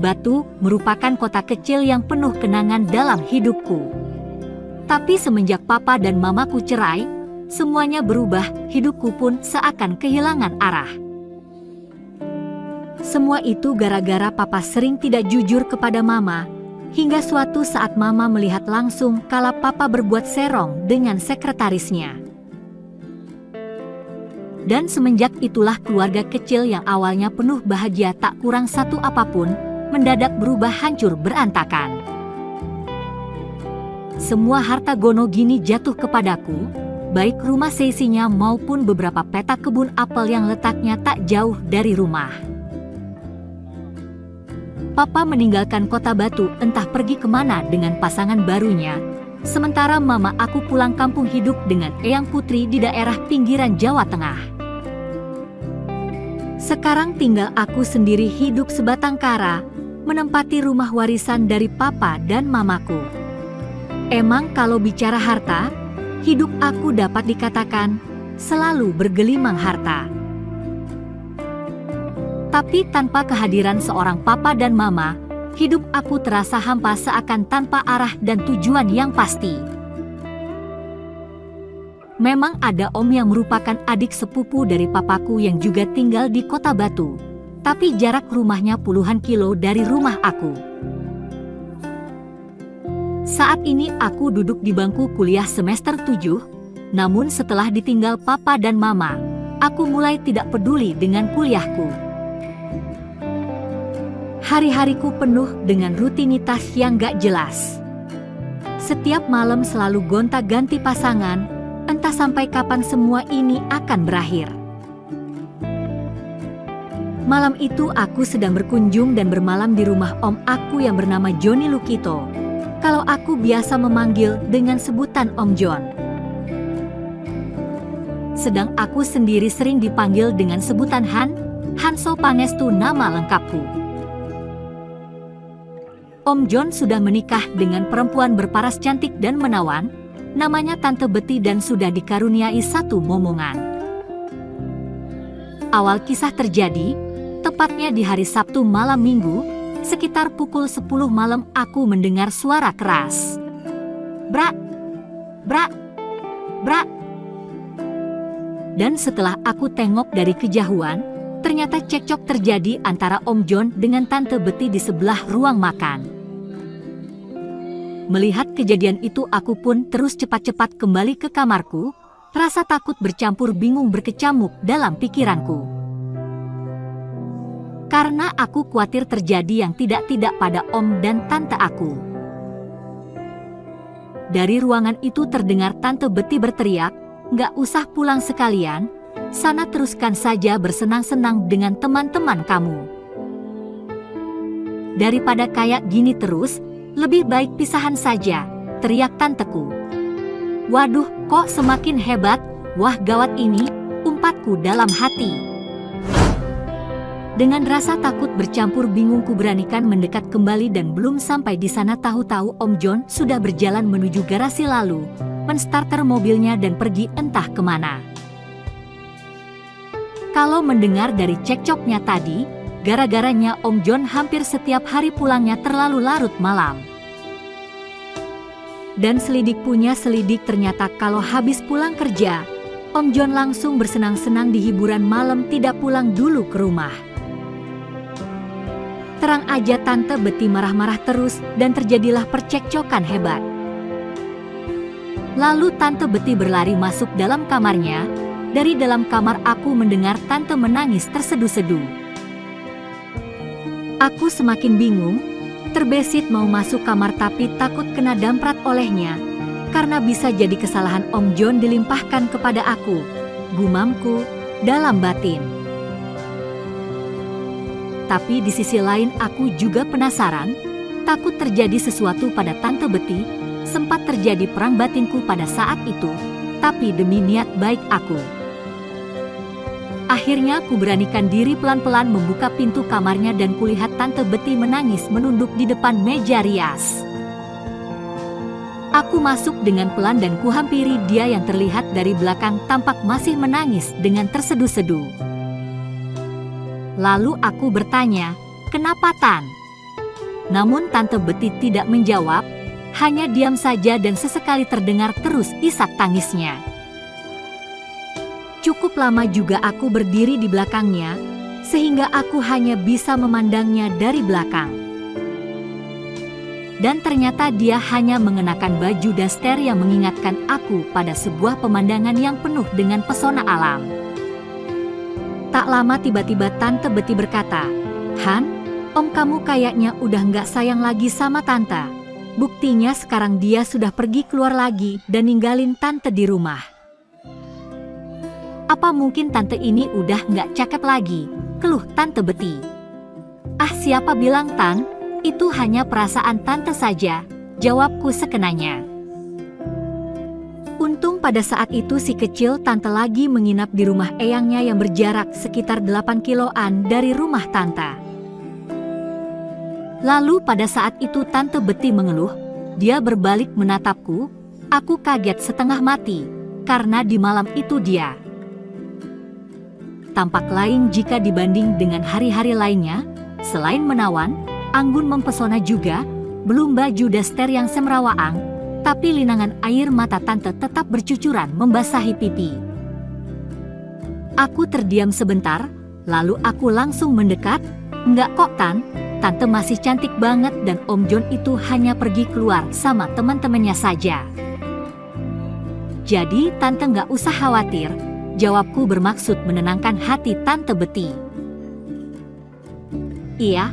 Batu merupakan kota kecil yang penuh kenangan dalam hidupku. Tapi semenjak papa dan mamaku cerai, semuanya berubah, hidupku pun seakan kehilangan arah. Semua itu gara-gara papa sering tidak jujur kepada mama, hingga suatu saat mama melihat langsung kala papa berbuat serong dengan sekretarisnya. Dan semenjak itulah keluarga kecil yang awalnya penuh bahagia tak kurang satu apapun, mendadak berubah hancur berantakan. Semua harta Gono Gini jatuh kepadaku, baik rumah seisinya maupun beberapa petak kebun apel yang letaknya tak jauh dari rumah. Papa meninggalkan kota Batu entah pergi kemana dengan pasangan barunya, sementara mama aku pulang kampung hidup dengan eyang putri di daerah pinggiran Jawa Tengah. Sekarang tinggal aku sendiri hidup sebatang kara, menempati rumah warisan dari papa dan mamaku. Emang kalau bicara harta, hidup aku dapat dikatakan selalu bergelimang harta. Tapi tanpa kehadiran seorang papa dan mama, hidup aku terasa hampa seakan tanpa arah dan tujuan yang pasti. Memang ada om yang merupakan adik sepupu dari papaku yang juga tinggal di kota Batu, tapi jarak rumahnya puluhan kilo dari rumah aku. Saat ini aku duduk di bangku kuliah semester 7, namun setelah ditinggal papa dan mama, aku mulai tidak peduli dengan kuliahku. Hari-hariku penuh dengan rutinitas yang gak jelas. Setiap malam selalu gonta-ganti pasangan, entah sampai kapan semua ini akan berakhir. Malam itu aku sedang berkunjung dan bermalam di rumah om aku yang bernama Joni Lukito. Kalau aku biasa memanggil dengan sebutan Om John. Sedang aku sendiri sering dipanggil dengan sebutan Hanso Pangestu nama lengkapku. Om John sudah menikah dengan perempuan berparas cantik dan menawan, namanya Tante Betty dan sudah dikaruniai satu momongan. Awal kisah terjadi, tepatnya di hari Sabtu malam minggu, sekitar pukul 10 malam aku mendengar suara keras. Brak, brak, brak. Dan setelah aku tengok dari kejauhan, ternyata cekcok terjadi antara Om John dengan Tante Betty di sebelah ruang makan. Melihat kejadian itu aku pun terus cepat-cepat kembali ke kamarku, rasa takut bercampur bingung berkecamuk dalam pikiranku. Karena aku khawatir terjadi yang tidak-tidak pada om dan tante aku. Dari ruangan itu terdengar Tante Betty berteriak, "Nggak usah pulang sekalian, sana teruskan saja bersenang-senang dengan teman-teman kamu. Daripada kayak gini terus, lebih baik pisahan saja," teriak tanteku. Waduh, kok semakin hebat, wah gawat ini, umpatku dalam hati. Dengan rasa takut bercampur bingung ku beranikan mendekat kembali dan belum sampai di sana tahu-tahu Om John sudah berjalan menuju garasi lalu, menstarter mobilnya dan pergi entah kemana. Kalau mendengar dari cekcoknya tadi, gara-garanya Om John hampir setiap hari pulangnya terlalu larut malam. Dan selidik punya selidik ternyata kalau habis pulang kerja, Om John langsung bersenang-senang di hiburan malam tidak pulang dulu ke rumah. Terang aja Tante Betty marah-marah terus dan terjadilah percekcokan hebat. Lalu Tante Betty berlari masuk dalam kamarnya. Dari dalam kamar aku mendengar Tante menangis terseduh-seduh. Aku semakin bingung, terbesit mau masuk kamar tapi takut kena damprat olehnya, karena bisa jadi kesalahan Om John dilimpahkan kepada aku, gumamku dalam batin. Tapi di sisi lain aku juga penasaran, takut terjadi sesuatu pada Tante Betty, sempat terjadi perang batinku pada saat itu, tapi demi niat baik aku. Akhirnya ku beranikan diri pelan-pelan membuka pintu kamarnya dan kulihat Tante Betty menangis menunduk di depan meja rias. Aku masuk dengan pelan dan kuhampiri dia yang terlihat dari belakang tampak masih menangis dengan terseduh-seduh. Lalu aku bertanya, "Kenapa Tan? Namun Tante Betty tidak menjawab, hanya diam saja dan sesekali terdengar terus isak tangisnya. Cukup lama juga aku berdiri di belakangnya, sehingga aku hanya bisa memandangnya dari belakang. Dan ternyata dia hanya mengenakan baju daster yang mengingatkan aku pada sebuah pemandangan yang penuh dengan pesona alam. Tak lama tiba-tiba Tante Betty berkata, "Han, Om kamu kayaknya udah nggak sayang lagi sama Tante. Buktinya sekarang dia sudah pergi keluar lagi dan ninggalin Tante di rumah. Apa mungkin Tante ini udah nggak cakep lagi?" keluh Tante Betty. "Ah, siapa bilang, Tan? Itu hanya perasaan Tante saja," jawabku sekenanya. Untung pada saat itu si kecil Tante lagi menginap di rumah eyangnya yang berjarak sekitar 8 kiloan dari rumah Tante. Lalu pada saat itu Tante Betty mengeluh, dia berbalik menatapku, aku kaget setengah mati, karena di malam itu dia tampak lain jika dibanding dengan hari-hari lainnya, selain menawan, anggun mempesona juga, belum baju daster yang semrawaang, tapi linangan air mata Tante tetap bercucuran membasahi pipi. Aku terdiam sebentar, lalu aku langsung mendekat, "Enggak kok Tan, Tante masih cantik banget dan Om John itu hanya pergi keluar sama teman-temannya saja. Jadi Tante nggak usah khawatir," jawabku bermaksud menenangkan hati Tante Betty. "Iya,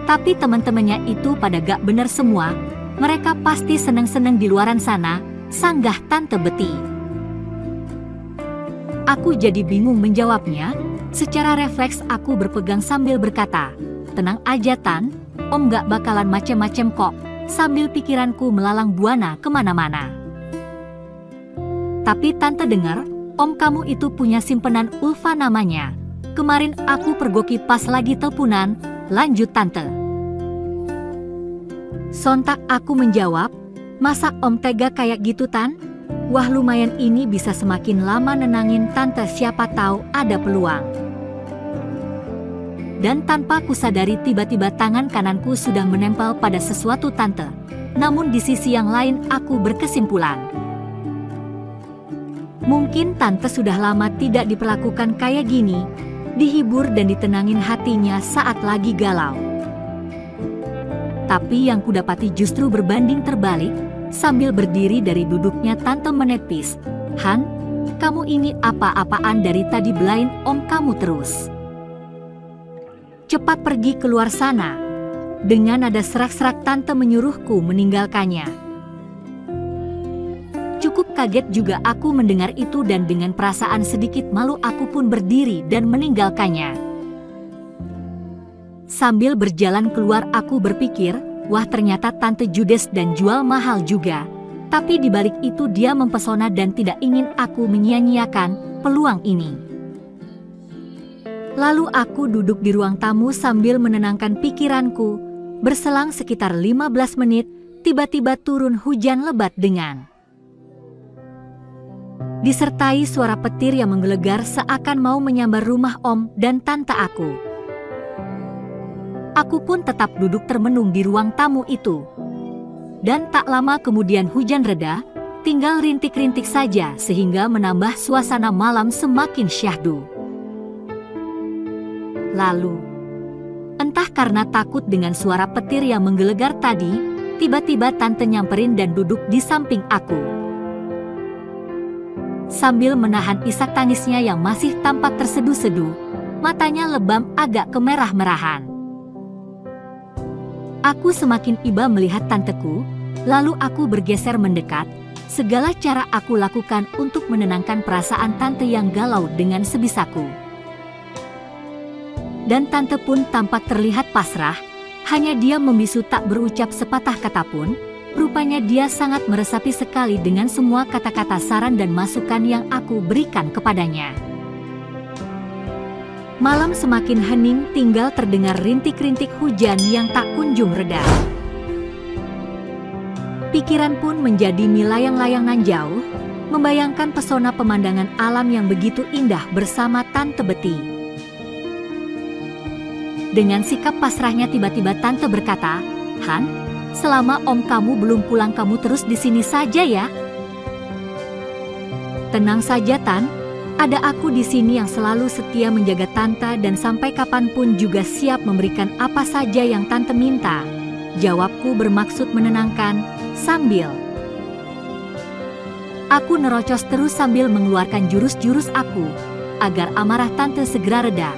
tapi teman-temannya itu pada gak bener semua, mereka pasti seneng-seneng di luaran sana," sanggah Tante Betty. Aku jadi bingung menjawabnya, secara refleks aku berpegang sambil berkata, "Tenang aja Tan, Om gak bakalan macem-macem kok," sambil pikiranku melalang buana kemana-mana. "Tapi Tante dengar, Om kamu itu punya simpenan Ulfa namanya. Kemarin aku pergoki pas lagi teleponan," lanjut Tante. Sontak aku menjawab, "Masa Om tega kayak gitu Tan? Wah lumayan, ini bisa semakin lama nenangin Tante, siapa tahu ada peluang." Dan tanpa kusadari tiba-tiba tangan kananku sudah menempel pada sesuatu Tante. Namun di sisi yang lain aku berkesimpulan, mungkin Tante sudah lama tidak diperlakukan kayak gini, dihibur dan ditenangin hatinya saat lagi galau. Tapi yang kudapati justru berbanding terbalik, sambil berdiri dari duduknya Tante menepis, "Han, kamu ini apa-apaan dari tadi belain Om kamu terus. Cepat pergi keluar sana." Dengan nada serak-serak Tante menyuruhku meninggalkannya. Cukup kaget juga aku mendengar itu dan dengan perasaan sedikit malu aku pun berdiri dan meninggalkannya. Sambil berjalan keluar aku berpikir, wah ternyata Tante judes dan jual mahal juga. Tapi di balik itu dia mempesona dan tidak ingin aku menyia-nyiakan peluang ini. Lalu aku duduk di ruang tamu sambil menenangkan pikiranku. Berselang sekitar 15 menit, tiba-tiba turun hujan lebat dengan disertai suara petir yang menggelegar seakan mau menyambar rumah Om dan Tante aku. Aku pun tetap duduk termenung di ruang tamu itu. Dan tak lama kemudian hujan reda, tinggal rintik-rintik saja sehingga menambah suasana malam semakin syahdu. Lalu, entah karena takut dengan suara petir yang menggelegar tadi, tiba-tiba Tante nyamperin dan duduk di samping aku. Sambil menahan isak tangisnya yang masih tampak terseduh-seduh, matanya lebam agak kemerah-merahan. Aku semakin iba melihat Tanteku, lalu aku bergeser mendekat. Segala cara aku lakukan untuk menenangkan perasaan Tante yang galau dengan sebisaku. Dan Tante pun tampak terlihat pasrah, hanya dia membisu tak berucap sepatah kata pun. Rupanya dia sangat meresapi sekali dengan semua kata-kata saran dan masukan yang aku berikan kepadanya. Malam semakin hening, tinggal terdengar rintik-rintik hujan yang tak kunjung reda. Pikiran pun menjadi melayang-layang nan jauh, membayangkan pesona pemandangan alam yang begitu indah bersama Tante Betty. Dengan sikap pasrahnya tiba-tiba tante berkata, "Han, selama om kamu belum pulang kamu terus di sini saja ya." "Tenang saja Tan, ada aku di sini yang selalu setia menjaga tante dan sampai kapanpun juga siap memberikan apa saja yang tante minta," jawabku bermaksud menenangkan sambil aku nerocos terus sambil mengeluarkan jurus-jurus aku agar amarah tante segera reda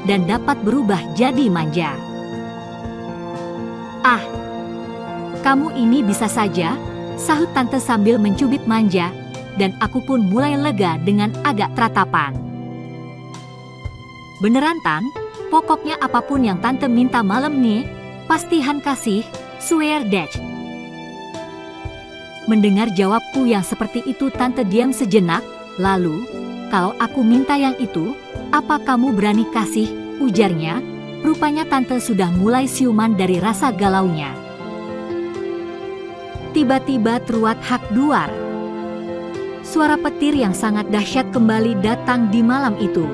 dan dapat berubah jadi manja. "Ah, kamu ini bisa saja," sahut tante sambil mencubit manja, dan aku pun mulai lega dengan agak teratapan. "Beneran Tan, pokoknya apapun yang tante minta malam nih, pasti Han kasih, swear that." Mendengar jawabku yang seperti itu tante diam sejenak, lalu, "Kalau aku minta yang itu, apa kamu berani kasih?" ujarnya. Rupanya tante sudah mulai siuman dari rasa galaunya. Tiba-tiba teruat hak duar. Suara petir yang sangat dahsyat kembali datang di malam itu.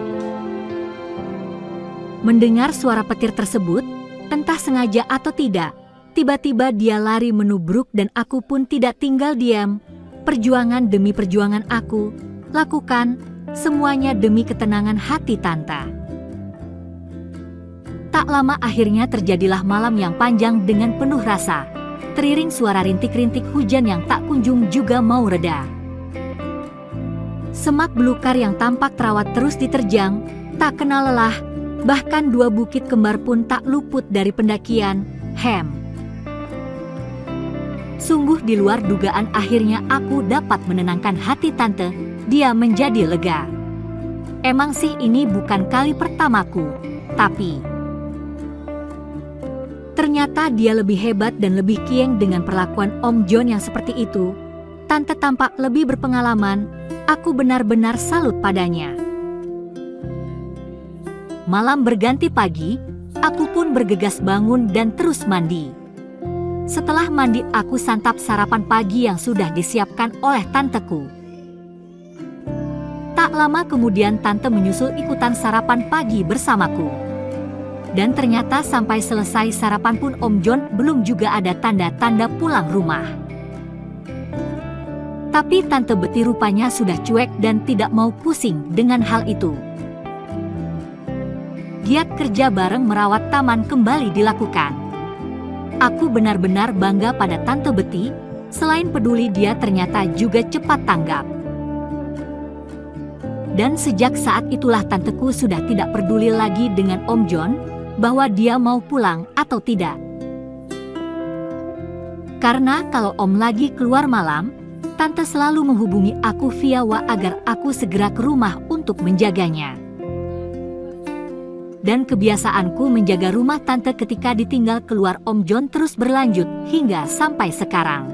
Mendengar suara petir tersebut, entah sengaja atau tidak, tiba-tiba dia lari menubruk dan aku pun tidak tinggal diam. Perjuangan demi perjuangan aku lakukan, semuanya demi ketenangan hati tante. Tak lama akhirnya terjadilah malam yang panjang dengan penuh rasa. Teriring suara rintik-rintik hujan yang tak kunjung juga mau reda. Semak belukar yang tampak terawat terus diterjang, tak kenal lelah, bahkan dua bukit kembar pun tak luput dari pendakian. Sungguh di luar dugaan akhirnya aku dapat menenangkan hati tante, dia menjadi lega. Emang sih ini bukan kali pertamaku, tapi ternyata dia lebih hebat dan lebih kieng dengan perlakuan Om John yang seperti itu. Tante tampak lebih berpengalaman, aku benar-benar salut padanya. Malam berganti pagi, aku pun bergegas bangun dan terus mandi. Setelah mandi aku santap sarapan pagi yang sudah disiapkan oleh tanteku. Tak lama kemudian tante menyusul ikutan sarapan pagi bersamaku. Dan ternyata sampai selesai sarapan pun Om John belum juga ada tanda-tanda pulang rumah. Tapi Tante Betty rupanya sudah cuek dan tidak mau pusing dengan hal itu. Giat kerja bareng merawat taman kembali dilakukan. Aku benar-benar bangga pada Tante Betty, selain peduli dia ternyata juga cepat tanggap. Dan sejak saat itulah tanteku sudah tidak peduli lagi dengan Om John, bahwa dia mau pulang atau tidak. Karena kalau Om lagi keluar malam, Tante selalu menghubungi aku via WA agar aku segera ke rumah untuk menjaganya. Dan kebiasaanku menjaga rumah Tante ketika ditinggal keluar Om John terus berlanjut hingga sampai sekarang.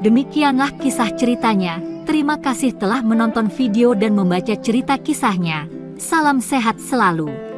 Demikianlah kisah ceritanya. Terima kasih telah menonton video dan membaca cerita kisahnya. Salam sehat selalu.